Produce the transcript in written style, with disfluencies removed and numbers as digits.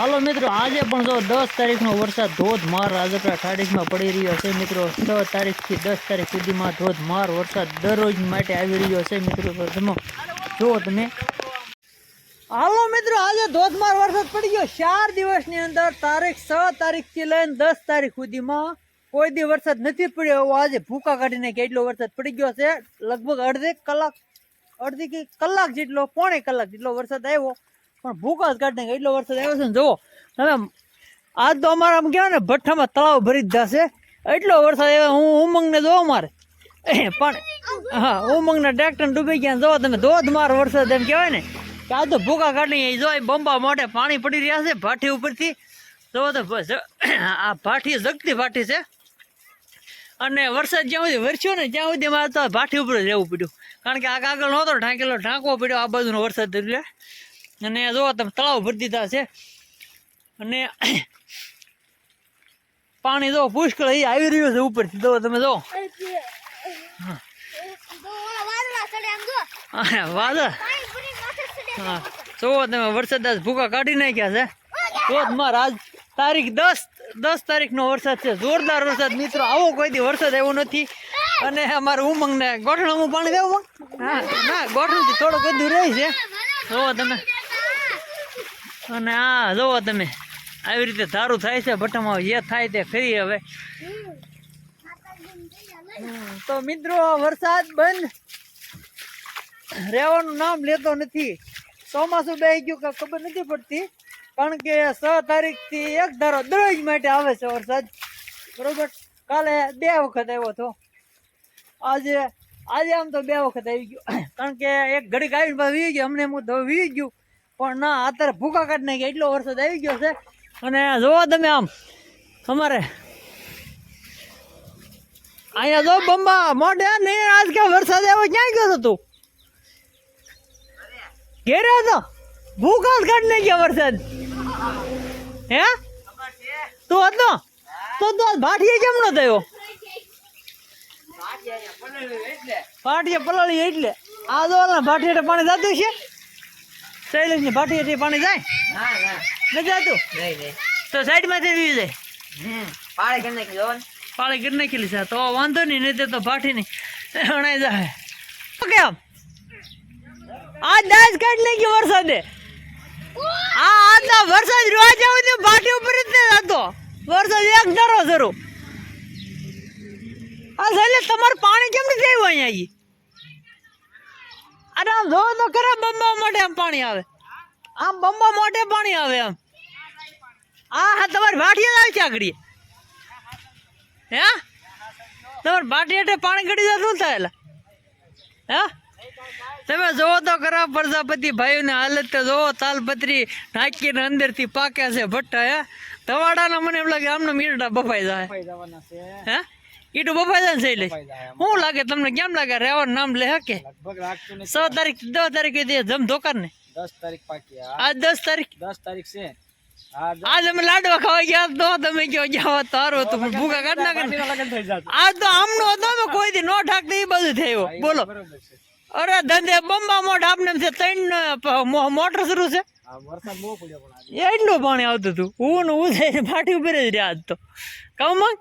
હાલો મિત્રો, આજે પણ જો 10 તારીખનો વરસાદ ધોધમાર રાજપરા ઠાડીસમાં પડી રહ્યો છે મિત્રો। 6 તારીખથી 10 તારીખ સુધીમાં ધોધમાર વરસાદ દરરોજ માટે આવી રહ્યો છે મિત્રો। તો તમે જો તમે હાલો મિત્રો, આજે ધોધમાર વરસાદ પડી ગયો 4 દિવસની અંદર। તારીખ 6 તારીખથી લઈને 10 તારીખ સુધીમાં કોઈ દી વરસાદ નથી પડ્યો। આજે ભૂકા કાઢીને કેટલો વરસાદ પડી ગયો છે। લગભગ અડધી કલાક જેટલો, પોણે કલાક જેટલો વરસાદ આવ્યો, પણ ભૂકા જ કાઢીને એટલો વરસાદ આવ્યો છે ને। જુઓ તમે, આજ તો અમારા આમ કહેવાય ને ભઠ્ઠામાં તળાવ ભરી જ જશે એટલો વરસાદ આવ્યો। હું ઉમંગને જોવો મારે પણ હા, ઉમંગના ટ્રેક્ટર ડૂબી ગયા। જોવો તમે, ધોધમાર વરસાદ એમ કહેવાય ને કે આજ તો ભૂકા કાઢી જો બંબા મોઢે પાણી પડી રહ્યા છે ભાઠી ઉપરથી। જોવો તો આ ભાઠી જગતી ભાઠી છે, અને વરસાદ જ્યાં સુધી વરસ્યો ને ત્યાં સુધી મારે તો ભાઠી ઉપર જ રહેવું પડ્યું, કારણ કે આગળ નહોતો ઢાંકેલો, ઢાંકવો પડ્યો આ બાજુનો વરસાદ એટલે। અને જો તમે તળાવ ભરી દીધા છે, અને પાણી જો પુષ્કળ આવી રહ્યું છે ઉપરથી। જો તમે જો વાદળ, હા જોવો તમે, વરસાદ આજ ભૂકા કાઢી નાખ્યા છે ધોધમાર। આજ તારીખ 10 તારીખનો વરસાદ છે, જોરદાર વરસાદ મિત્રો। આવો કોઈ દી વરસાદ આવ્યો નથી। અને અમારે ઉમંગને ગોઠણમાં પાણી દેવું, હા ના ગોઠણથી થોડુંક બધું રહે છે, જોવો તમે। અને આ જોવો તમે, આવી રીતે ધારું થાય છે ભટ્ટામાં, જે થાય તે ખરી હવે। તો મિત્રો, વરસાદ બંધ રહેવાનું નામ લેતો નથી। ચોમાસું બેસી ગયું કે ખબર નથી પડતી, કારણ કે 6 તારીખથી એક ધારો દરરોજ માટે આવે છે વરસાદ, બરોબર। કાલે 2 વખત આવ્યો હતો, આજે આમ તો 2 વખત આવી ગયો, કારણ કે એક ઘડીક આવીને વી ગયો, અમને હું તો વી ગયું, પણ ના અત્યારે ભૂકા કાઢી નાખ્યા એટલો વરસાદ આવી ગયો છે। અને જોવો તમે, આમ અમારે અહીંયા જો બંબા મોઢે નહીં, આજ કે વરસાદ આવ્યો, ક્યાં ગયો હતો તું? ઘેરે હતો, ભૂકા જ કાઢી નાખ્યા વરસાદ, હે તું હતો તો આજ ભાઠીએ કેમ નો થયો? ભાઠીએ પલાળી એટલે આ જો ભાઠીએ પાણી જતું છે, શૈલેષ ની ભાઠીએ પાણી જાય નથી જતું, તો સાઈડ માંથી વી જાય, પાળી કરી નાખેલી છે, તો વાંધો નહીં, નહીં તો ભાઠી ની અણાઈ જાય કેમ? આજ દાસ કાઢી નાખી વરસાદે, આજ વરસાદ રોજ આવું ભાઠી ઉપર જ હતો વરસાદ, એક ધારો શરૂ। આ શૈલેષ, તમારે પાણી કેમ નથી આવ્યું અહીંયા? અરે આમ જોવો તો ખરા, બંબા મોઢે આમ પાણી આવે, આમ બંબા મોઢે પાણી આવે આમ। હા તમારી ભાઠીએ આવી છે આગળ, હે તમારે ભાઠી હેઠે પાણી ગળી જાય શું થાય? હે તમે જોવો તો ખરા, પ્રજાપતિ ભાઈઓની હાલત તો જોવો, તાલપત્રી નાખીને અંદરથી પાકે છે ભટ્ટા। હે ધવાડાના મને એમ લાગે આમને મીરડા બફાઈ જાય, હે ઈટું બફાઈ જાય ને શૈલેષ? શું લાગે તમને, કેમ લાગે રહેવાનું નામ લે કે? 6 તારીખ 10 તારીખે જમ ધોકાર ને 10 તારીખ પાકી, આજ 10 તારીખ છે, આજ અમે લાડવા ખાવા ગયા તો તમે કયો જાવ તારો તો ભૂકા કાઢ નાખે, આજ તો આમનો હતો કોઈ દી નો ઠાકતો એ બધું થયું, બોલો। અરે ધંધે બંબા મોઢ આપને 3 મોટર શરૂ છે, એટલું પાણી આવતું હતું, હું થઈને ફાટી ઉપર જ રહ્યા આજ તો કહું મગ।